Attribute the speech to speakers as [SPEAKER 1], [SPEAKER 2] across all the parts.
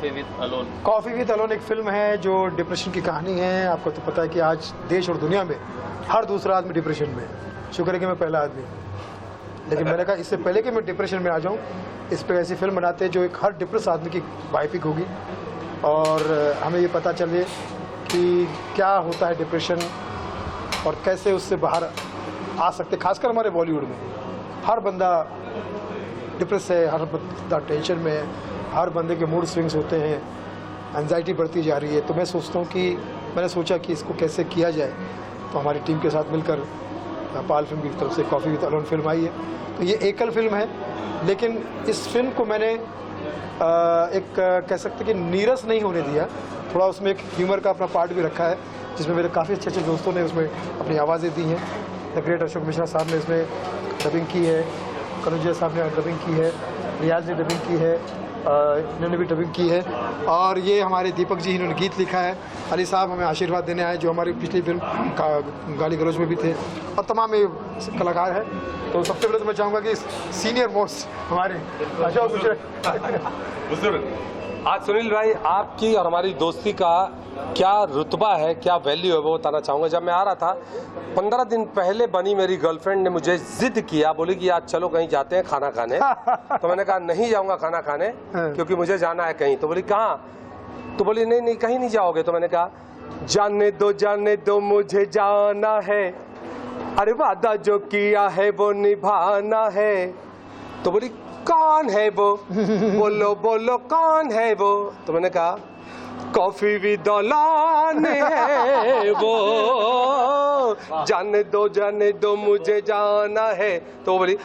[SPEAKER 1] Coffee with alone.
[SPEAKER 2] Coffee with alone एक film है जो डिप्रेशन की कहानी है। आपको तो पता है कि आज देश और दुनिया में हर दूसरा आदमी डिप्रेशन में है। शुक्र है कि मैं पहला आदमी, लेकिन मैंने कहा इससे पहले कि मैं डिप्रेशन में आ जाऊं, इस पर ऐसी फिल्म बनाते हैं जो एक हर डिप्रेस आदमी की बायोपिक होगी और हमें ये पता चले कि क्या होता है डिप्रेशन और कैसे उससे बाहर आ सकते। खासकर हमारे बॉलीवुड में हर बंदा डिप्रेस है, हर बंदा टेंशन में है, हर बंदे के मूड स्विंग्स होते हैं, एंजाइटी बढ़ती जा रही है। तो मैं सोचता हूँ कि मैंने सोचा कि इसको कैसे किया जाए, तो हमारी टीम के साथ मिलकर पाल फिल्म की तरफ से कॉफ़ी विद अलोन फिल्म आई है। तो ये एकल फिल्म है, लेकिन इस फिल्म को मैंने एक कह सकते कि नीरस नहीं होने दिया। थोड़ा उसमें एक ह्यूमर का अपना पार्ट भी रखा है, जिसमें मेरे काफ़ी अच्छे अच्छे दोस्तों ने उसमें अपनी आवाज़ें दी हैं। द ग्रेट अशोक मिश्रा साहब ने इसमें डबिंग की है, कनुजिया साहब ने डबिंग की है, रियाज ने डबिंग की है, इन्होंने भी डबिंग की है, और ये हमारे दीपक जी इन्होंने गीत लिखा है। अली साहब हमें आशीर्वाद देने आए, जो हमारी पिछली फिल्म गाली गलौज में भी थे, और तमाम ये कलाकार हैं। तो सबसे पहले तो मैं चाहूँगा कि सीनियर मोस्ट हमारे अशोक मिश्रा।
[SPEAKER 3] आज सुनील भाई, आपकी और हमारी दोस्ती का क्या रुतबा है, क्या वैल्यू है, वो बताना चाहूँगा। जब मैं आ रहा था 15 दिन पहले बनी मेरी गर्लफ्रेंड ने मुझे जिद किया, बोली कि आज चलो कहीं जाते हैं खाना खाने। तो मैंने कहा नहीं जाऊँगा खाना खाने, क्योंकि मुझे जाना है कहीं। तो बोली कहाँ? तो बोली नहीं नहीं कहीं नहीं जाओगे। तो मैंने कहा जाने दो मुझे जाना है, अरे वादा जो किया है वो निभाना है। तो बोली कौन है वो? बोलो बोलो कौन है वो? तो मैंने कहा कॉफी विद अलोन है वो, जाने दो मुझे जाना है। तो बोली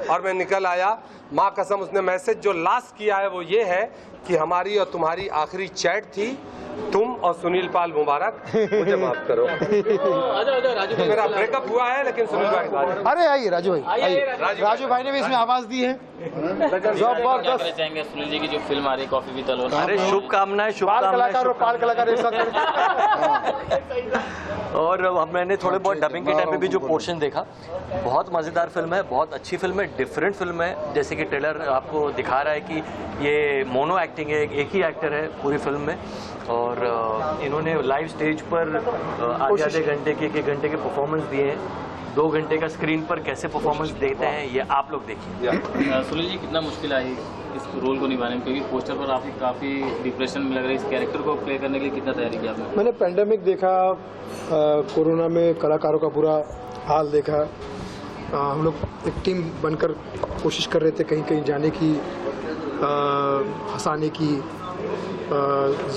[SPEAKER 3] और मैं निकल आया। माँ कसम, उसने मैसेज जो लास्ट किया है वो ये है कि हमारी और तुम्हारी आखिरी चैट थी, तुम और सुनील पाल मुबारक, मुझे माफ करो। मेरा ब्रेकअप हुआ है, लेकिन सुनील भाई
[SPEAKER 2] अरे आइए राजू भाई, राजू भाई ने भी इसमें आवाज दी है।
[SPEAKER 1] जबरदस्त चाहेंगे सुनील जी की जो फिल्म आ रही है कॉफी विद अलोन।
[SPEAKER 4] अरे शुभकामनाएं,
[SPEAKER 2] पाल कलाकार और पाल कलाकार एक साथ।
[SPEAKER 4] और मैंने थोड़े बहुत डबिंग के टाइम पे भी जो पोर्शन देखा, बहुत मज़ेदार फिल्म है, बहुत अच्छी फिल्म है, डिफरेंट फिल्म है। जैसे कि ट्रेलर आपको दिखा रहा है कि ये मोनो एक्टिंग है, एक ही एक्टर है पूरी फिल्म में, और इन्होंने लाइव स्टेज पर आधे घंटे के 1 घंटे के परफॉर्मेंस दिए हैं। 2 घंटे का स्क्रीन पर कैसे परफॉर्मेंस देते हैं ये आप लोग देखिए।
[SPEAKER 1] सुनील जी, कितना मुश्किल आई इस रोल को निभाने में, क्योंकि पोस्टर पर आप काफ़ी डिप्रेशन में लग रहे हैं। इस कैरेक्टर को प्ले करने के लिए कितना तैयारी की आपने?
[SPEAKER 2] मैंने पैंडेमिक देखा, कोरोना में कलाकारों का बुरा हाल देखा। हम लोग एक टीम बनकर कोशिश कर रहे थे कहीं कहीं जाने की, हंसाने की,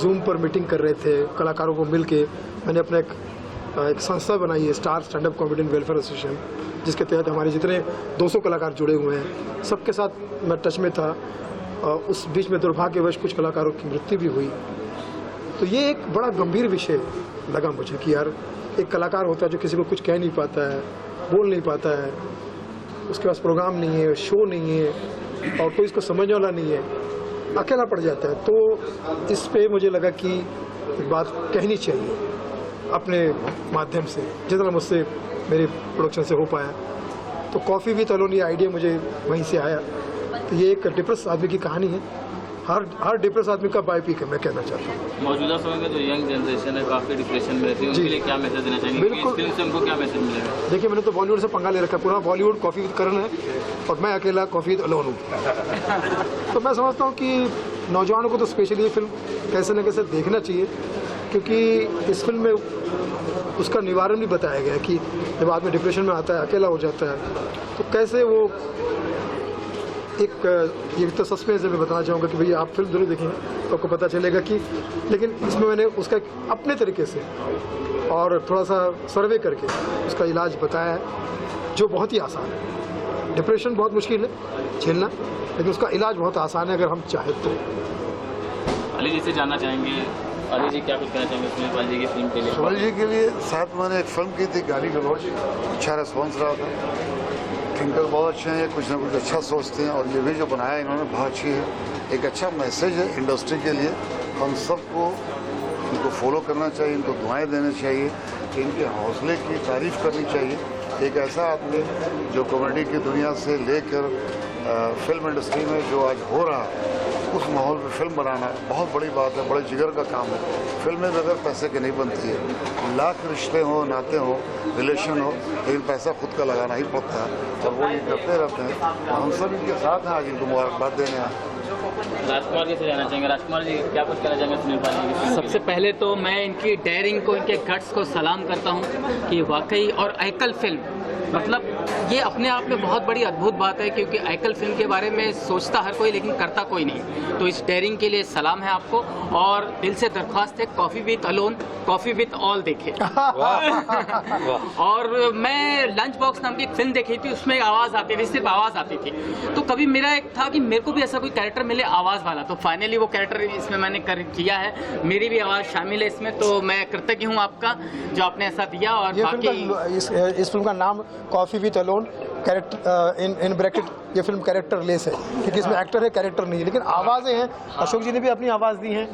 [SPEAKER 2] जूम पर मीटिंग कर रहे थे कलाकारों को मिल के। मैंने अपना एक संस्था बनाई है, star stand up comedian welfare association, जिसके तहत हमारे जितने 200 कलाकार जुड़े हुए हैं, सबके साथ मैं टच में था। उस बीच में दुर्भाग्यवश कुछ कलाकारों की मृत्यु भी हुई। तो ये एक बड़ा गंभीर विषय लगा मुझे कि यार एक कलाकार होता है जो किसी को कुछ कह नहीं पाता है, बोल नहीं पाता है, उसके पास प्रोग्राम नहीं है, शो नहीं है, और कोई इसको समझने वाला नहीं है, अकेला पड़ जाता है। तो इस पे मुझे लगा कि एक बात कहनी चाहिए अपने माध्यम से, जितना मुझसे मेरे प्रोडक्शन से हो पाया। तो कॉफ़ी विद अलोन ये आइडिया मुझे वहीं से आया। तो ये एक डिप्रेस आदमी की कहानी है, हर डिप्रेस आदमी का बायोपिक है, मैं कहना चाहता हूँ।
[SPEAKER 1] मौजूदा समय में जो यंग जनरेशन है काफ़ी डिप्रेशन में रहती है, उनके लिए क्या मैसेज देना चाहेंगे?
[SPEAKER 2] बिल्कुल,
[SPEAKER 1] इस फिल्म से उनको क्या मैसेज मिलेगा?
[SPEAKER 2] देखिए, मैंने तो बॉलीवुड से पंगा ले रखा है, पूरा बॉलीवुड कॉफ़ी विद करण है और मैं अकेला कॉफ़ी विद अलोन हूँ। तो मैं समझता हूँ कि नौजवानों को तो स्पेशली ये फिल्म कैसे न कैसे देखना चाहिए, क्योंकि इस फिल्म में उसका निवारण भी बताया गया है कि जब आदमी डिप्रेशन में आता है, अकेला हो जाता है, तो कैसे वो ये तो सस्पेंस मैं बताना चाहूँगा कि भैया आप फिल्म जरूर देखेंगे तो आपको पता चलेगा कि, लेकिन इसमें मैंने उसका अपने तरीके से और थोड़ा सा सर्वे करके उसका इलाज बताया है, जो बहुत ही आसान है। डिप्रेशन बहुत मुश्किल है झेलना, लेकिन उसका इलाज बहुत आसान है अगर हम चाहें तो।
[SPEAKER 1] अली जी से जानना चाहेंगे, अली जी क्या कुछ कहना चाहेंगे सुनील पाल जी की फिल्म के लिए?
[SPEAKER 5] सुनील जी के लिए साथ मैंने एक फिल्म की थी गाली गलौज, अच्छा रिस्पॉन्स रहा था। थिंकर बहुत अच्छे हैं, कुछ ना कुछ अच्छा सोचते हैं, और ये भी जो बनाया इन्होंने बहुत अच्छी है। एक अच्छा मैसेज है इंडस्ट्री के लिए, हम सबको इनको फॉलो करना चाहिए, इनको दुआएं देनी चाहिए, इनके हौसले की तारीफ करनी चाहिए। एक ऐसा आदमी जो कॉमेडी की दुनिया से लेकर फिल्म इंडस्ट्री में जो आज हो रहा है, उस माहौल में फिल्म बनाना बहुत बड़ी बात है, बड़े जिगर का काम है। फिल्में बगैर पैसे की नहीं बनती है, लाख रिश्ते हों, नाते हों, रिलेशन हो, लेकिन पैसा खुद का लगाना ही पड़ता है और वो ये करते रहते हैं। हम सब इनके साथ हैं, आज इनको मुबारकबाद देने आए।
[SPEAKER 1] राजकुमार जी से जाना चाहेंगे। राजकुमार जी क्या कुछ कहना चाहेंगे सुनील पाजी की?
[SPEAKER 6] सबसे पहले तो मैं इनकी डेयरिंग को, इनके गट्स को सलाम करता हूँ कि वाकई, और आइकल फिल्म मतलब ये अपने आप में बहुत बड़ी अद्भुत बात है, क्योंकि आइकल फिल्म के बारे में सोचता हर कोई लेकिन करता कोई नहीं। तो इस डेयरिंग के लिए सलाम है आपको, और दिल से दरख्वास्त है coffee with alone, coffee with all देखे। और मैं लंच बॉक्स नाम की एक फिल्म देखी थी, उसमें आवाज़ आती थी, सिर्फ आवाज़ आती थी। तो कभी मेरा एक था कि मेरे को भी ऐसा कोई कैरेक्टर मिले आवाज़ वाला, तो फाइनली वो कैरेक्टर इसमें मैंने किया है, मेरी भी आवाज़ शामिल है इसमें। तो मैं कृतज्ञ हूँ आपका जो आपने ऐसा दिया। और बाकी
[SPEAKER 2] इस फिल्म का नाम coffee with alone, character in bracket, ये फिल्म कैरेक्टर लेस है क्योंकि इसमें एक्टर है, कैरेक्टर नहीं है, लेकिन आवाज़ें हैं। अशोक जी ने भी अपनी आवाज़ दी है,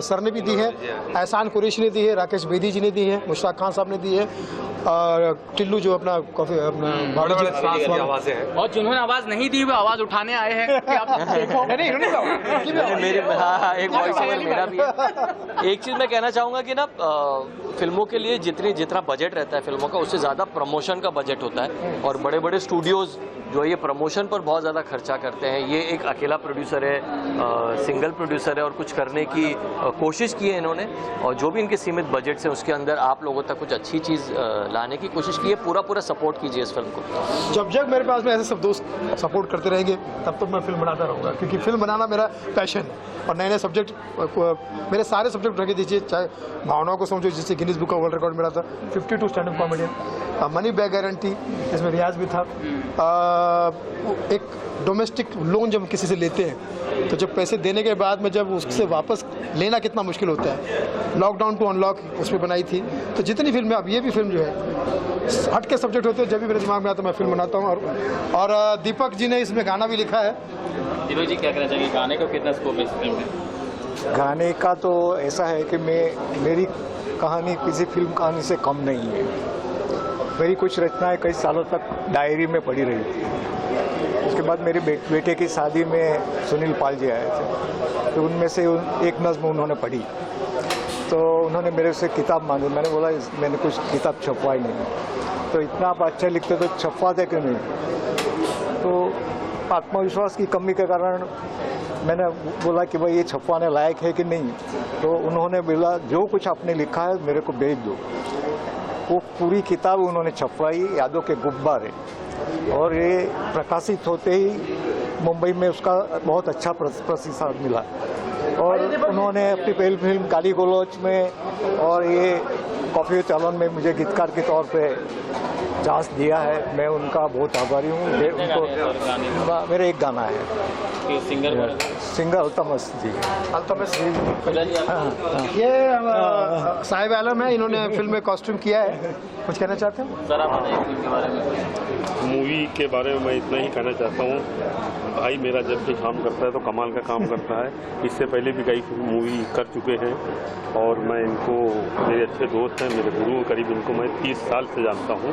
[SPEAKER 2] सर ने भी दी है, एहसान कुरैशी ने दी है, राकेश बेदी जी ने दी है, मुश्ताक खान साहब ने दी है, और टिल्लू जो अपना कॉफी अपना
[SPEAKER 3] आवाज़ें हैं।
[SPEAKER 6] और जिन्होंने आवाज़ नहीं दी वो आवाज़ उठाने आए हैं कि आप देखो।
[SPEAKER 4] मेरे हाँ, एक वॉइस ओवर मेरा भी है। एक चीज़ मैं कहना चाहूँगा कि ना फिल्मों के लिए जितना बजट रहता है फिल्मों का, उससे ज़्यादा प्रमोशन का बजट होता है, और बड़े बड़े स्टूडियोज़ जो ये प्रमोशन पर बहुत ज़्यादा खर्चा करते हैं। ये एक अकेला प्रोड्यूसर है, सिंगल प्रोड्यूसर है, और कुछ करने की कोशिश की है इन्होंने, और जो भी इनके सीमित बजट से उसके अंदर आप लोगों तक कुछ अच्छी चीज़ लाने की कोशिश की है। पूरा सपोर्ट कीजिए इस फिल्म को।
[SPEAKER 2] जब मेरे पास में ऐसे सब दोस्त सपोर्ट करते रहेंगे तब तो मैं फिल्म बनाता रहूँगा, क्योंकि फिल्म बनाना मेरा पैशन है। और नए सब्जेक्ट, मेरे सारे सब्जेक्ट रखे दीजिए, चाहे भावनाओं को समझो जिससे गिनीज बुक का वर्ल्ड रिकॉर्ड मिला था, 52 stand up comedian, money back guarantee, इसमें रियाज भी था। एक डोमेस्टिक लोन जब किसी से लेते हैं तो जब पैसे देने के बाद में जब उससे वापस लेना कितना मुश्किल होता है, लॉकडाउन टू अनलॉक उसमें बनाई थी। तो जितनी फिल्में, अब ये भी फिल्म जो है हट के सब्जेक्ट होते हैं, जब भी मेरे दिमाग में आता मैं फिल्म बनाता हूँ। और दीपक जी ने इसमें गाना भी लिखा है।
[SPEAKER 1] दीपक जी क्या कहना चाहेंगे, गाने का कितना स्कोप है इस फिल्म में?
[SPEAKER 7] गाने का तो ऐसा है कि मेरी कहानी किसी फिल्म कहानी से कम नहीं है। मेरी कुछ रचनाएं कई सालों तक डायरी में पड़ी रही थी। उसके बाद मेरे बेटे की शादी में सुनील पाल जी आए थे, तो उनमें से एक नज़्म उन्होंने पढ़ी, तो उन्होंने मेरे से किताब मांगी। मैंने बोला मैंने कुछ किताब छपवाई नहीं, तो इतना आप अच्छा लिखते तो छपवाते क्यों नहीं? तो आत्मविश्वास की कमी के कारण मैंने बोला कि भाई ये छपवाने लायक है कि नहीं, तो उन्होंने बोला जो कुछ आपने लिखा है मेरे को भेज दो। वो पूरी किताब उन्होंने छपवाई, यादों के गुब्बारे, और ये प्रकाशित होते ही मुंबई में उसका बहुत अच्छा प्रतिसाद मिला। और उन्होंने अपनी पहली फिल्म गाली गलौज में और ये कॉफ़ी विथ अलोन में मुझे गीतकार के तौर पे चांस दिया है। मैं उनका बहुत आभारी हूँ। उनको मेरा एक गाना है, सिंगर अल्तमस जी।
[SPEAKER 2] ये साहिब आलम है, इन्होंने फिल्म में कॉस्ट्यूम किया है। कुछ कहना चाहते हैं
[SPEAKER 1] सर? आप बताइए फिल्म के बारे में।
[SPEAKER 8] मूवी के बारे में मैं इतना ही कहना चाहता हूँ, भाई मेरा जब भी काम करता है तो कमाल का काम करता है। इससे पहले भी कई मूवी कर चुके हैं, और मैं इनको, मेरे अच्छे दोस्त हैं, मेरे गुरु, करीब इनको मैं 30 साल से जानता हूँ,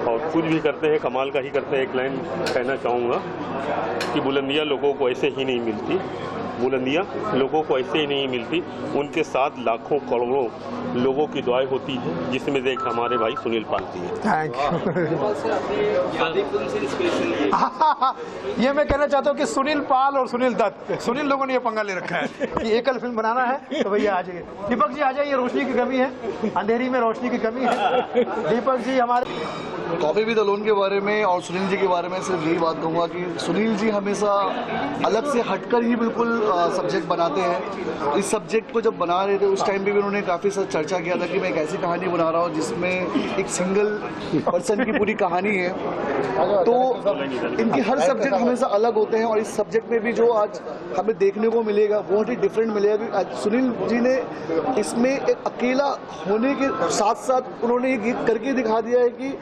[SPEAKER 8] और कुछ भी करते हैं कमाल का ही करते हैं। एक लाइन कहना चाहूँगा कि बुलंदियाँ लोगों को ऐसे ही नहीं मिलती, बुलंदियाँ लोगों को ऐसे ही नहीं मिलती, उनके साथ लाखों करोड़ों लोगों की दुआएं होती है, जिसमें देख हमारे भाई सुनील पाल जी हैं।
[SPEAKER 2] Thank you. ये मैं कहना चाहता हूँ कि सुनील पाल और सुनील दत्त, सुनील लोगों ने ये पंगा ले रखा है कि एकल फिल्म बनाना है, तो भैया आ जाइए। दीपक जी आ जाइए, रोशनी की कमी है, अंधेरी में रोशनी की कमी है। दीपक जी हमारे
[SPEAKER 9] कॉफ़ी विद अलोन के बारे में और सुनील जी के बारे में सिर्फ यही बात कहूँगा कि सुनील जी हमेशा अलग से हटकर ही बिल्कुल सब्जेक्ट बनाते हैं। इस सब्जेक्ट को जब बना रहे थे उस टाइम भी उन्होंने काफ़ी सारा चर्चा किया था कि मैं एक ऐसी कहानी बना रहा हूँ जिसमें एक सिंगल पर्सन की पूरी कहानी है। तो इनके हर सब्जेक्ट हमेशा अलग होते हैं, और इस सब्जेक्ट में भी जो आज हमें देखने को मिलेगा बहुत ही डिफरेंट मिलेगा। आज सुनील जी ने इसमें एक अकेला होने के साथ साथ उन्होंने ये गीत करके दिखा दिया है कि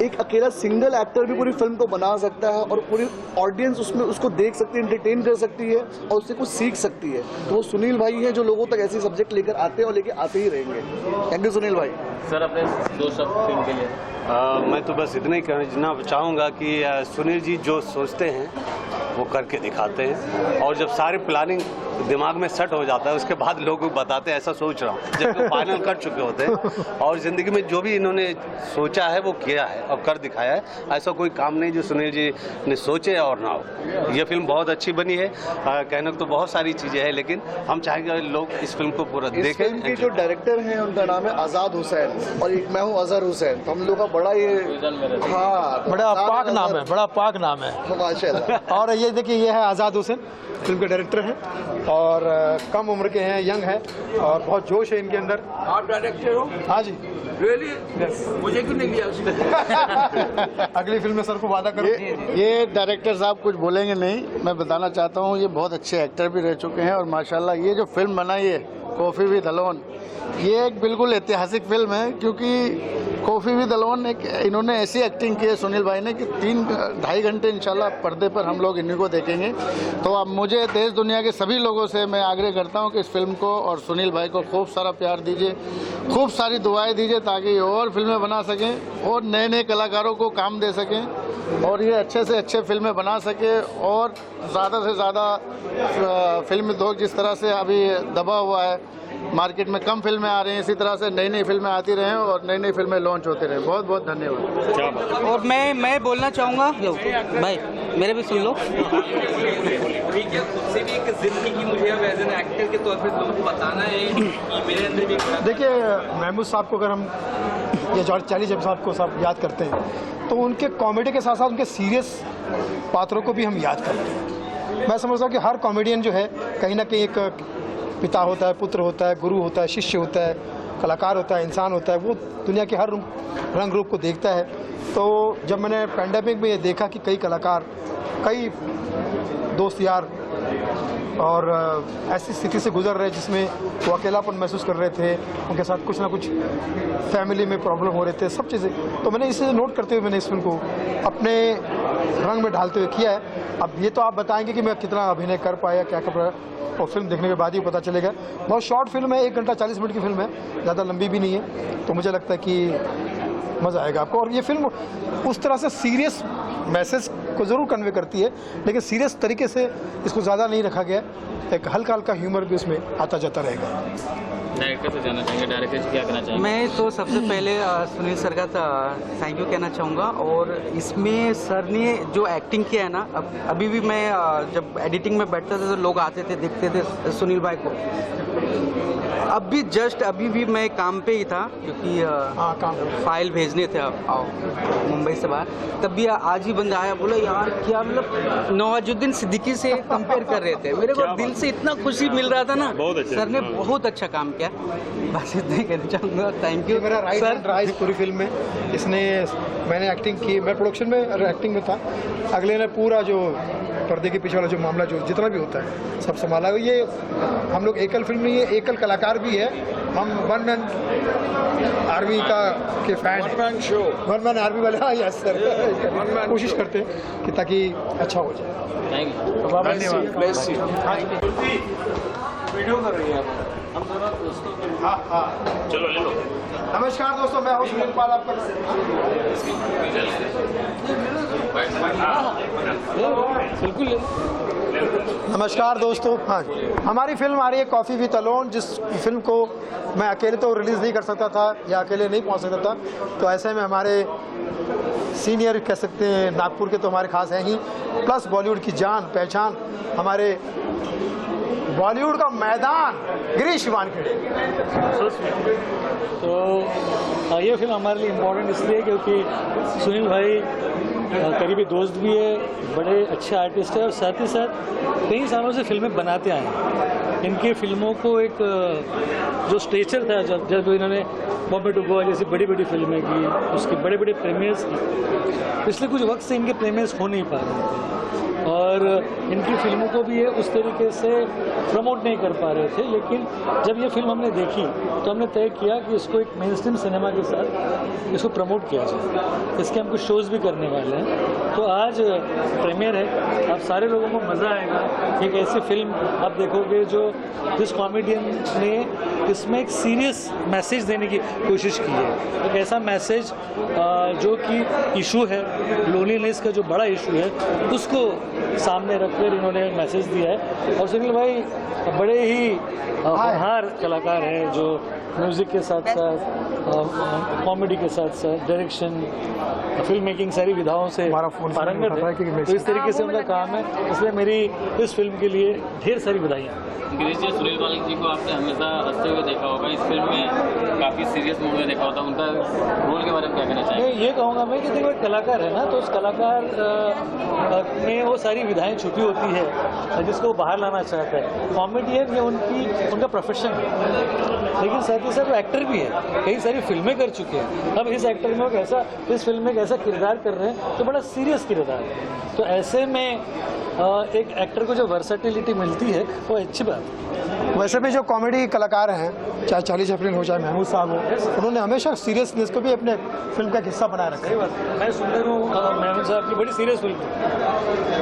[SPEAKER 9] एक अकेला सिंगल एक्टर भी पूरी फिल्म को बना सकता है, और पूरी ऑडियंस उसमें उसको देख सकती है, एंटरटेन कर सकती है, और उससे कुछ सीख सकती है। तो वो सुनील भाई हैं जो लोगों तक ऐसे सब्जेक्ट लेकर आते हैं और लेके आते ही रहेंगे। थैंक यू सुनील भाई।
[SPEAKER 1] सर अपने 2 शब्द फिल्म के लिए।
[SPEAKER 10] मैं तो बस इतना ही कहना चाहूँगा कि सुनील जी जो सोचते हैं वो करके दिखाते हैं, और जब सारी प्लानिंग दिमाग में सेट हो जाता है उसके बाद लोग बताते हैं ऐसा सोच रहा हूँ, जब वो फाइनल कर चुके होते हैं। और ज़िंदगी में जो भी इन्होंने सोचा है वो किया है और कर दिखाया है। ऐसा कोई काम नहीं जो सुनील जी ने सोचे और ना हो। ये फिल्म बहुत अच्छी बनी है, कहने को तो बहुत सारी चीज़ें हैं, लेकिन हम चाहेंगे लोग इस फिल्म को पूरा देखें।
[SPEAKER 9] फिल्म के जो डायरेक्टर हैं उनका नाम है आज़ाद हुसैन और एक मैं हूँ अजहर हुसैन। तो हम लोग का बड़ा ये
[SPEAKER 2] बड़ा पाक नाम है, बड़ा पाक नाम है
[SPEAKER 9] माशाल्लाह।
[SPEAKER 2] और ये देखिए, ये है आज़ाद हुसैन, फिल्म के डायरेक्टर हैं और कम उम्र के हैं, यंग हैं और बहुत जोश है इनके अंदर।
[SPEAKER 11] आप डायरेक्टर हो?
[SPEAKER 2] हाँ जी।
[SPEAKER 11] रियली? मुझे क्यों नहीं लिया उसने?
[SPEAKER 2] अगली फिल्म में सर को वादा करो।
[SPEAKER 5] ये डायरेक्टर साहब कुछ बोलेंगे नहीं, मैं बताना चाहता हूँ ये बहुत अच्छे एक्टर भी रह चुके हैं और माशाल्लाह ये जो फिल्म बनाई है कॉफ़ी विद अलोन, ये एक बिल्कुल ऐतिहासिक फिल्म है, क्योंकि कॉफ़ी विद अलोन एक इन्होंने ऐसी एक्टिंग की है सुनील भाई ने कि 3-2.5 घंटे इंशाल्लाह पर्दे पर हम लोग इन्हीं को देखेंगे। तो अब मुझे देश दुनिया के सभी लोगों से मैं आग्रह करता हूं कि इस फिल्म को और सुनील भाई को खूब सारा प्यार दीजिए, खूब सारी दुआएं दीजिए ताकि और फिल्में बना सकें और नए नए कलाकारों को काम दे सकें और ये अच्छे से अच्छे फिल्में बना सके और ज़्यादा से ज़्यादा फिल्म उद्योग जिस तरह से अभी दबा हुआ है, मार्केट में कम फिल्में आ रही हैं, इसी तरह से नई नई फिल्में आती रहें और नई नई फिल्में लॉन्च होती रहें। बहुत बहुत धन्यवाद।
[SPEAKER 6] और मैं बोलना चाहूँगा भाई, मेरे भी सुन लो।
[SPEAKER 11] खुद से भी एक जिंदगी की मुझे अब एज एन एक्टर के तौर पर लोगों को बताना है कि मेरे अंदर भी।
[SPEAKER 2] देखिए, महमूद साहब को अगर हम या जॉर्ज चार्ली चैपलिन साहब को सब याद करते हैं तो उनके कॉमेडी के साथ साथ उनके सीरियस पात्रों को भी हम याद करते हैं। मैं समझता हूँ कि हर कॉमेडियन जो है कहीं ना कहीं एक पिता होता है, पुत्र होता है, गुरु होता है, शिष्य होता है, कलाकार होता है, इंसान होता है। वो दुनिया के हर रंग रूप को देखता है। तो जब मैंने पैंडेमिक में ये देखा कि कई कलाकार, कई दोस्त यार और ऐसी स्थिति से गुजर रहे जिसमें वो अकेलापन महसूस कर रहे थे, उनके साथ कुछ ना कुछ फैमिली में प्रॉब्लम हो रहे थे, सब चीज़ें, तो मैंने इसे नोट करते हुए मैंने इस फिल्म को अपने रंग में ढालते हुए किया है। अब ये तो आप बताएंगे कि मैं कितना अभिनय कर पाया, क्या कर पाया, और फिल्म देखने के बाद ही पता चलेगा। बहुत शॉर्ट फिल्म है, 1 घंटा 40 मिनट की फिल्म है, ज़्यादा लंबी भी नहीं है, तो मुझे लगता है कि मज़ा आएगा आपको। और ये फिल्म उस तरह से सीरियस मैसेज को ज़रूर कन्वे करती है, लेकिन सीरियस तरीके से इसको ज़्यादा नहीं रखा गया, एक हल्का हल्का ह्यूमर भी उसमें आता जाता रहेगा।
[SPEAKER 1] डायरेक्टर से जानना चाहेंगे, डायरेक्टर से क्या कहना चाहेंगे?
[SPEAKER 6] मैं तो सबसे पहले सुनील सर का थैंक यू कहना चाहूँगा। और इसमें सर ने जो एक्टिंग किया है ना, अभी भी मैं जब एडिटिंग में बैठता था तो लोग आते थे, देखते थे सुनील भाई को। अभी भी मैं काम पे ही था, क्योंकि फाइल भेजने थे मुंबई से बाहर, तब भी आज ही बंदा आया, बोला यार क्या मतलब नवाजुद्दीन सिद्दीकी से कंपेयर कर रहे थे। मेरे को दिल से इतना खुशी मिल रहा था ना, सर ने बहुत अच्छा काम किया। बस इतना ही कहना चाहूँगा, थैंक यू।
[SPEAKER 2] मेरा राइट हैंड रहा इस पूरी फिल्म में, इसने, मैंने एक्टिंग की, मैं प्रोडक्शन में एक्टिंग में था, अगले ने पूरा जो पर्दे के पीछे वाला जो मामला जो जितना भी होता है सब संभाला। ये हम लोग एकल फिल्म नहीं है, एकल कलाकार भी है, हम वन मैन आर्मी का के फैन हैं, वन मैन आर्मी वाले। हाँ यस सर, कोशिश करते हैं कि ताकि अच्छा हो जाए।
[SPEAKER 1] थैंक यू,
[SPEAKER 2] धन्यवाद।
[SPEAKER 11] वीडियो कर रही है हम दोनों दोस्तों के। हाँ चलो ले लो।
[SPEAKER 2] नमस्कार दोस्तों, मैं हूं सुनील पाल, आपका
[SPEAKER 1] बिल्कुल।
[SPEAKER 2] नमस्कार दोस्तों। हाँ, हमारी फिल्म आ रही है कॉफ़ी विद अलोन, जिस फिल्म को मैं अकेले तो रिलीज़ नहीं कर सकता था या अकेले नहीं पहुंच सकता था, तो ऐसे में हमारे सीनियर कह सकते हैं, नागपुर के तो हमारे खास हैं ही, प्लस बॉलीवुड की जान पहचान, हमारे बॉलीवुड का मैदान गिरीश वानखेड़े।
[SPEAKER 12] तो ये फिल्म हमारे लिए इम्पोर्टेंट इसलिए क्योंकि सुनील भाई करीबी दोस्त भी है, बड़े अच्छे आर्टिस्ट है और साथ ही साथ कई सालों से फिल्में बनाते आए हैं। इनकी फिल्मों को एक जो स्ट्रेचर था, जब इन्होंने बॉम्बे टू गोवा जैसी बड़ी बड़ी फिल्में की, उसके बड़े बड़े प्रीमियर्स की, पिछले कुछ वक्त से इनके प्रीमियर्स हो नहीं पा रहे थे और इनकी फिल्मों को भी ये उस तरीके से प्रमोट नहीं कर पा रहे थे। लेकिन जब ये फिल्म हमने देखी तो हमने तय किया कि इसको एक मेन स्ट्रीम सिनेमा के साथ इसको प्रमोट किया जाए। इसके हम कुछ शोज़ भी करने वाले हैं। तो आज प्रीमियर है, आप सारे लोगों को मज़ा आएगा। एक ऐसी फिल्म आप देखोगे जो जिस कॉमेडियन ने इसमें एक सीरियस मैसेज देने की कोशिश की है, एक ऐसा मैसेज जो कि इशू है, लोनलीनेस का जो बड़ा इशू है, उसको सामने रखकर इन्होंने मैसेज दिया है। और सुनील भाई बड़े ही होनहार कलाकार हैं जो म्यूज़िक के साथ साथ कॉमेडी के साथ साथ डायरेक्शन, फिल्म मेकिंग सारी विधाओं से पारंगत है। तो इस तरीके से उनका काम है, इसलिए मेरी इस फिल्म के लिए ढेर सारी बधाइयाँ।
[SPEAKER 1] गिरीश जी, सुनील बालाजी जी को आपने हमेशा हंसते हुए देखा होगा, इस फिल्म में काफ़ी सीरियस मूड में देखा होता, उनका रोल के बारे में क्या कहना चाहेंगे?
[SPEAKER 12] मैं ये कहूँगा मैं कि देखो एक कलाकार है ना, तो उस कलाकार में वो सारी विधाएं छुपी होती है जिसको वो बाहर लाना चाहता है। कॉमेडियन ये उनका प्रोफेशन है, लेकिन साथ ही साथ वो एक्टर भी है, कई सारी फिल्में कर चुके हैं। अब इस एक्टर में इस फिल्म में एक ऐसा किरदार कर रहे हैं तो बड़ा सीरियस किरदार है, तो ऐसे में एक एक्टर को जो वर्सेटिलिटी मिलती है वो अच्छी बात है।
[SPEAKER 2] वैसे भी जो कॉमेडी कलाकार हैं, चाहे चार्ली चैपलिन हो चाहे महमूद साहब हो, उन्होंने हमेशा सीरियसनेस को भी अपने फिल्म का हिस्सा बनाए रखा है।
[SPEAKER 12] मैं सुनता हूँ महमूद साहब की बड़ी सीरियस फिल्म थी,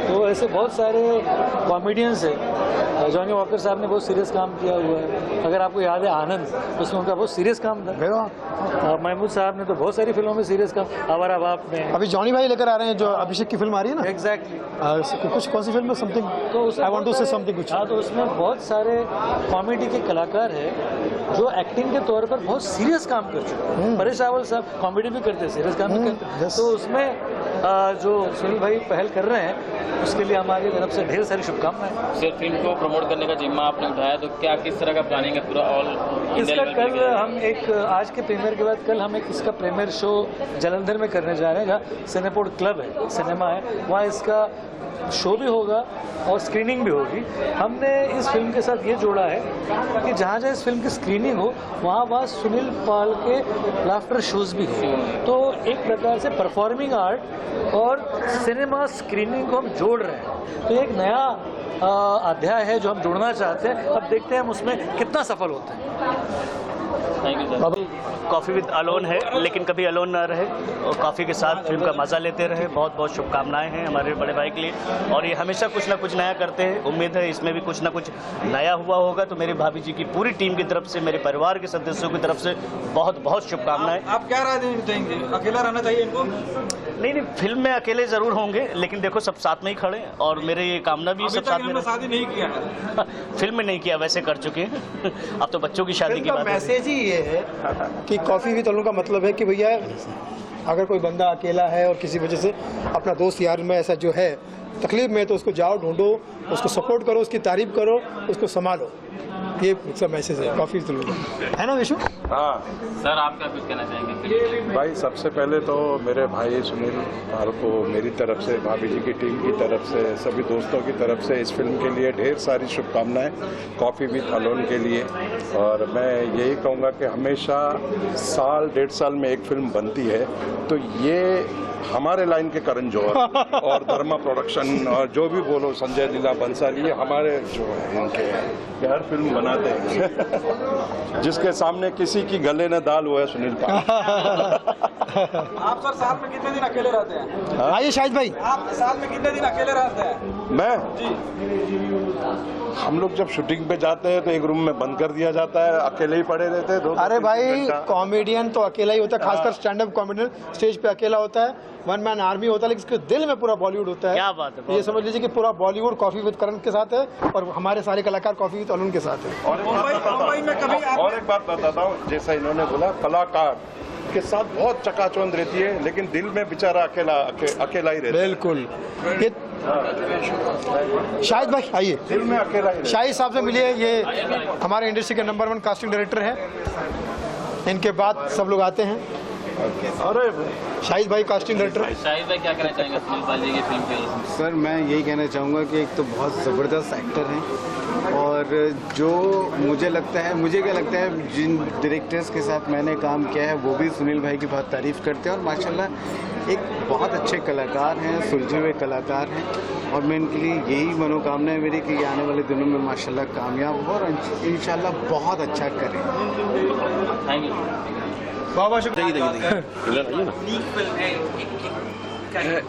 [SPEAKER 12] तो ऐसे बहुत सारे कॉमेडियंस हैं। जॉनी वॉकर साहब ने बहुत सीरियस काम किया हुआ है, अगर आपको याद है आनंद, उसमें उनका बहुत सीरियस काम था। महमूद साहब ने तो बहुत सारी फिल्मों में सीरियस काम, आवारा बाप में।
[SPEAKER 2] अभी जॉनी भाई लेकर आ रहे हैं जो अभिषेक की फिल्म आ रही है ना,
[SPEAKER 12] एग्जैक्टली
[SPEAKER 2] कुछ कौन सी फिल्म है, समथिंग
[SPEAKER 12] तो
[SPEAKER 2] I want to say something कुछ।
[SPEAKER 12] हाँ, तो उसमें बहुत सारे कॉमेडी के कलाकार हैं जो एक्टिंग के तौर पर बहुत सीरियस काम कर चुके हैं। परेश रावल साहब कॉमेडी भी करते हैं, सीरियस काम भी करते हैं, तो उसमें जो सुनील भाई पहल कर रहे हैं उसके लिए हमारी तरफ से ढेर सारी शुभकामनाएं।
[SPEAKER 1] सर, फिल्म को प्रमोट करने का जिम्मा आपने उठाया, तो क्या किस तरह का प्लानिंग है पूरा ऑल
[SPEAKER 12] इसका? कल हम एक आज के प्रीमियर के बाद कल हम एक इसका प्रीमियर शो जलंधर में करने जा रहे हैं, जहाँ सिनेपोर्ट क्लब है, सिनेमा है, वहाँ इसका शो भी होगा और स्क्रीनिंग भी होगी। हमने इस फिल्म के साथ ये जोड़ा है कि जहाँ जहाँ इस फिल्म की स्क्रीनिंग हो वहाँ सुनील पाल के लाफ्टर शोज भी हो, तो एक प्रकार से परफॉर्मिंग आर्ट और सिनेमा स्क्रीनिंग को हम जोड़ रहे हैं। तो एक नया अध्याय है जो हम जोड़ना चाहते हैं, अब देखते हैं हम उसमें कितना सफल होते हैं।
[SPEAKER 1] Thank you sir.
[SPEAKER 13] Coffee with alone है, लेकिन कभी अलोन ना रहे और कॉफ़ी के साथ फिल्म का मज़ा लेते रहे। बहुत बहुत शुभकामनाएं हैं हमारे बड़े भाई के लिए, और ये हमेशा कुछ ना कुछ नया करते हैं। उम्मीद है इसमें भी कुछ ना कुछ नया हुआ होगा। तो मेरे भाभी जी की पूरी टीम की तरफ से, मेरे परिवार के सदस्यों की तरफ से बहुत बहुत शुभकामनाएं।
[SPEAKER 11] आप क्या राय देंगे, अकेला रहना चाहिए इनको?
[SPEAKER 13] नहीं, फिल्म में अकेले ज़रूर होंगे, लेकिन देखो सब साथ में ही खड़े, और मेरे ये कामना भी सब साथ में।
[SPEAKER 11] शादी नहीं किया है
[SPEAKER 13] फिल्म में नहीं किया, वैसे कर चुके हैं अब तो बच्चों की शादी की बात है।
[SPEAKER 2] मैसेज ही ये है कि कॉफ़ी विद अलोन का मतलब है कि भैया अगर कोई बंदा अकेला है और किसी वजह से अपना दोस्त यार में ऐसा जो है तकलीफ में, तो उसको जाओ, ढूंढो, उसको सपोर्ट करो, उसकी तारीफ करो, उसको संभालो। ये सब मैसेज है कॉफ़ी विद अलोन, है ना विशु?
[SPEAKER 8] हाँ
[SPEAKER 1] सर, आप क्या कुछ कहना चाहेंगे?
[SPEAKER 8] भाई, सबसे पहले तो मेरे भाई सुनील पाल को मेरी तरफ से, भाभी जी की टीम की तरफ से, सभी दोस्तों की तरफ से इस फिल्म के लिए ढेर सारी शुभकामनाएं, कॉफ़ी विद अलोन के लिए। और मैं यही कहूँगा कि हमेशा साल 1.5 साल में एक फिल्म बनती है, तो ये हमारे लाइन के करण जौहर और धर्मा प्रोडक्शन और जो भी बोलो, संजय लीला बंसाली, ये हमारे जो है इनके ये हर फिल्म बनाते हैं जिसके सामने किसी की गले न दाल हुआ है सुनील पाल।
[SPEAKER 11] आप सर साल में कितने दिन अकेले रहते हैं?
[SPEAKER 2] आइए शाहिद भाई।
[SPEAKER 11] आप साल में कितने दिन अकेले रहते हैं?
[SPEAKER 8] मैं
[SPEAKER 11] जी,
[SPEAKER 8] हम लोग जब शूटिंग पे जाते हैं तो एक रूम में बंद कर दिया जाता है, अकेले ही पड़े रहते हैं।
[SPEAKER 2] अरे भाई, कॉमेडियन तो अकेला ही होता है, खासकर स्टैंड अप कॉमेडियन स्टेज पे अकेला होता है, वन मैन आर्मी होता है, लेकिन इसके दिल में पूरा बॉलीवुड होता है।
[SPEAKER 13] क्या बात है,
[SPEAKER 2] ये समझ लीजिए कि पूरा बॉलीवुड कॉफी विद करण के साथ है और हमारे सारे कलाकार कॉफी विद अरुण के साथ है।
[SPEAKER 8] और एक बात बताता हूँ, जैसा इन्होंने बोला, कलाकार के साथ बहुत चकाचौंध रहती है, लेकिन दिल में बेचारा अकेला ही रहता है।
[SPEAKER 2] बिल्कुल। ये शाहिद भाई आइए,
[SPEAKER 8] दिल में अकेला ही।
[SPEAKER 2] शाहिद साहब से मिलिए, ये हमारे इंडस्ट्री के नंबर 1 कास्टिंग डायरेक्टर है, इनके बाद सब लोग आते हैं। अरे शाहिद भाई कास्टिंग डायरेक्टर।
[SPEAKER 1] शाहिद भाई क्या कहना चाहेंगे सुनील पाल जी की फिल्म के?
[SPEAKER 14] सर, मैं यही कहना चाहूँगा कि एक तो बहुत ज़बरदस्त एक्टर हैं, और जो मुझे क्या लगता है जिन डायरेक्टर्स के साथ मैंने काम किया है वो भी सुनील भाई की बहुत तारीफ़ करते हैं, और माशाल्लाह एक बहुत अच्छे कलाकार हैं, सुलझे हुए कलाकार हैं, और मैं इनके लिए यही मनोकामना है मेरी कि आने वाले दिनों में माशाल्लाह कामयाब हो और इंशाल्लाह बहुत अच्छा करें।
[SPEAKER 1] Thank you.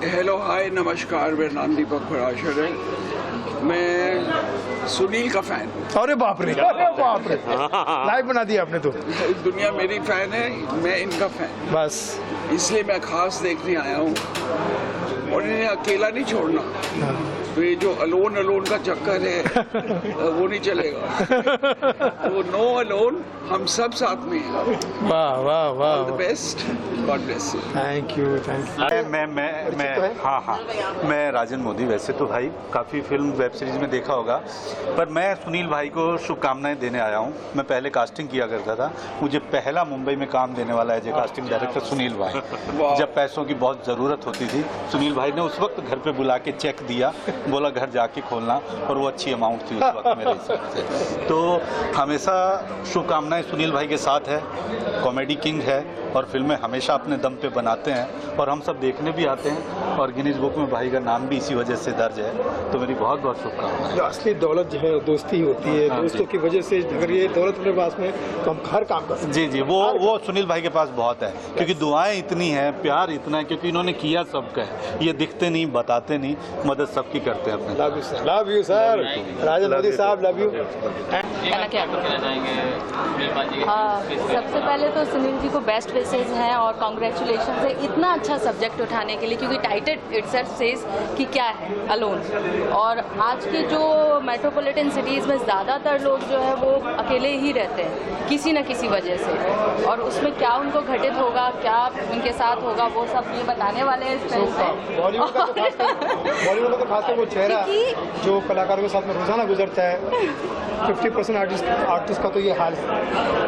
[SPEAKER 15] हेलो, हाय, नमस्कार, मेरा नाम दीपक फराशर है। मैं सुनील का फैन।
[SPEAKER 2] अरे बाप रे, अरे बाप रे, लाइव बना दिया आपने तो।
[SPEAKER 15] दुनिया मेरी फैन है, मैं इनका फैन,
[SPEAKER 2] बस
[SPEAKER 15] इसलिए मैं खास देखने आया हूँ और इन्हें अकेला नहीं छोड़ना। तो ये जो अलोन का चक्कर है वो नहीं चलेगा। वो नो अलोन, हम सब साथ में हैं।
[SPEAKER 2] वाह वाह वाह,
[SPEAKER 15] all the best, God bless you.
[SPEAKER 2] Thank you thank you.
[SPEAKER 16] मैं हाँ, मैं राजन मोदी। वैसे तो भाई काफ़ी फिल्म वेब सीरीज में देखा होगा, पर मैं सुनील भाई को शुभकामनाएं देने आया हूँ। मैं पहले कास्टिंग किया करता था, मुझे पहला मुंबई में काम देने वाला है जो कास्टिंग डायरेक्टर सुनील भाई। जब पैसों की बहुत ज़रूरत होती थी, सुनील भाई ने उस वक्त घर पे बुला के चेक दिया, बोला घर जाके खोलना, और वो अच्छी अमाउंट थी उस वक्त मेरे हिसाब से। तो हमेशा शुभकामनाएं सुनील भाई के साथ है। कॉमेडी किंग है और फिल्में हमेशा अपने दम पे बनाते हैं और हम सब देखने भी आते हैं, और गिनीज बुक में भाई का नाम भी इसी वजह से दर्ज है। तो मेरी बहुत बहुत शुभकामनाएं।
[SPEAKER 2] जो असली दौलत जो है दोस्ती होती है, दोस्तों की वजह से अगर ये दौलत अपने पास में तो हम हर काम कर सकते हैं।
[SPEAKER 16] जी जी, वो सुनील भाई के पास बहुत है, क्योंकि दुआएं इतनी हैं, प्यार इतना है, क्योंकि इन्होंने किया सबका है। ये दिखते नहीं, बताते नहीं, मदद सबकी करते हैं अपने।
[SPEAKER 2] लव यू सर, राजन मोदी साहब, लव यू।
[SPEAKER 1] क्या कहना चाहेंगे?
[SPEAKER 17] सबसे पहले तो सुनील जी को बेस्ट विशेस हैं और कॉन्ग्रेचुलेशन है इतना अच्छा सब्जेक्ट उठाने के लिए, क्योंकि टाइटल इटसेल्फ सेज कि क्या है अलोन। और आज के जो मेट्रोपॉलिटन सिटीज़ में ज़्यादातर लोग जो है वो अकेले ही रहते हैं किसी न किसी वजह से, और उसमें क्या उनको घटित होगा, क्या उनके साथ होगा, वो सब ये बताने वाले हैं इस फिल्म से।
[SPEAKER 2] बॉलीवुड का तो खासकर वो चेहरा जो कलाकारों के साथ में रोजाना गुजरता है, 50% आर्टिस्ट का तो ये हाल है।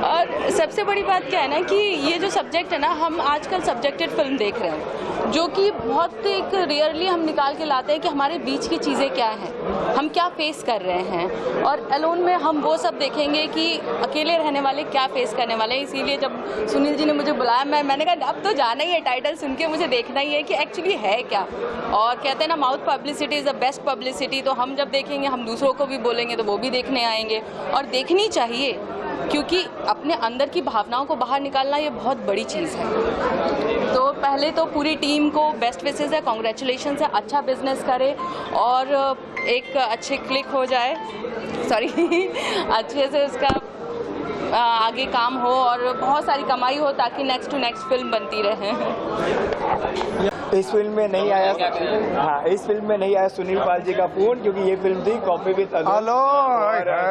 [SPEAKER 17] और सबसे बड़ी बात क्या है ना कि ये जो सब्जेक्ट है ना, हम आजकल सब्जेक्टेड फिल्म देख रहे हैं, जो कि बहुत एक रेयरली हम निकाल के लाते हैं कि हमारे बीच की चीज़ें क्या हैं, हम क्या फेस कर रहे हैं। और अलोन में हम वो सब देखेंगे कि अकेले रहने वाले क्या फेस करने वाले हैं। इसीलिए जब सुनील जी ने मुझे बुलाया, मैंने कहा अब तो जाना ही है, टाइटल सुन के मुझे देखना ही है कि एक्चुअली है क्या। और कहते हैं ना, mouth publicity is the best publicity. तो हम जब देखेंगे, हम दूसरों को भी बोलेंगे तो वो भी देखने आएंगे, और देखनी चाहिए, क्योंकि अपने अंदर की भावनाओं को बाहर निकालना ये बहुत बड़ी चीज़ है। तो पहले तो पूरी टीम को बेस्ट विशेस है, कॉन्ग्रेचुलेशन है, अच्छा बिजनेस करे और एक अच्छे क्लिक हो जाए, सॉरी अच्छे से उसका आगे काम हो और बहुत सारी कमाई हो, ताकि नेक्स्ट टू नेक्स्ट फिल्म बनती रहे।
[SPEAKER 18] इस फिल्म में नहीं आया, हाँ, इस फिल्म में नहीं आया सुनील पाल जी का फोन, क्योंकि ये फिल्म थी coffee with alone.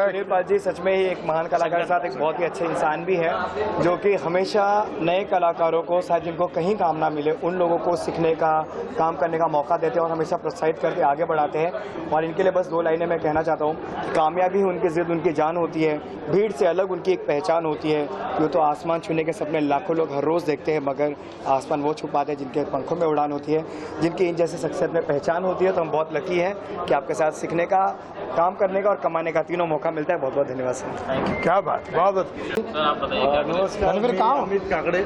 [SPEAKER 18] Sunil Pal ji सच में ही एक महान कलाकार के साथ एक बहुत ही अच्छे इंसान भी है, जो कि हमेशा नए कलाकारों को, शायद जिनको कहीं काम ना मिले, उन लोगों को सीखने का, काम करने का मौका देते हैं और हमेशा प्रोत्साहित करके आगे बढ़ाते हैं। और इनके लिए बस 2 लाइनें मैं कहना चाहता हूँ। कामयाबी उनकी जिद, उनकी जान होती है, भीड़ से अलग उनकी एक पहचान होती है। वो तो आसमान छूने के सपने लाखों लोग हर रोज़ देखते हैं, मगर आसमान वो छुपाते हैं जिनके पंखों में उड़ान होती है, जिनकी इन जैसे शख्सियत में पहचान होती है। तो हम बहुत लकी हैं कि आपके साथ सीखने का, काम करने का और कमाने का तीनों मौका मिलता है। बहुत बहुत धन्यवाद सर।
[SPEAKER 2] क्या बात, बहुत
[SPEAKER 9] नमस्कार, अमित काकडे।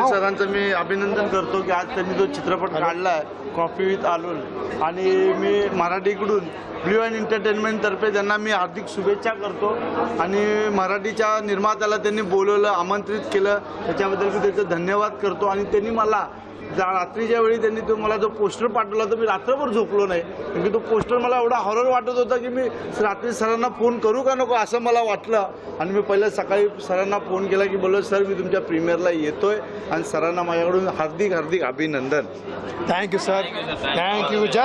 [SPEAKER 9] सरांचं मी अभिनंदन करतो की आज त्यांनी जो चित्रपट काढला आहे कॉफी विथ अलोन, आणि मी मराठीकडून ब्ल्यू अँड एंटरटेनमेंटतर्फे त्यांना मी हार्दिक शुभेच्छा करतो। आणि मराठीच्या निर्मात्याला त्यांनी बोलवलं, आमंत्रित केलं, त्याच्याबद्दल मी त्याचं धन्यवाद करतो। आणि त्यांनी मला रात्रीच्या वेळी त्यांनी तो मला जो पोस्टर पाठवला, तर मी रात्रभर झोपलो नाही, कारण तो पोस्टर मला एवढा हॉरर वाटत होता की मी रात्री सरांना फोन करू का नको असं मला वाटलं। आणि मी पहिलं सकाळी सरांना फोन केला की बोललो सर मी तुमच्या प्रीमियरला येतोय, आणि सरांना माझ्याकडून हार्दिक हार्दिक अभिनंदन।
[SPEAKER 2] Thank you sir, thank you. जय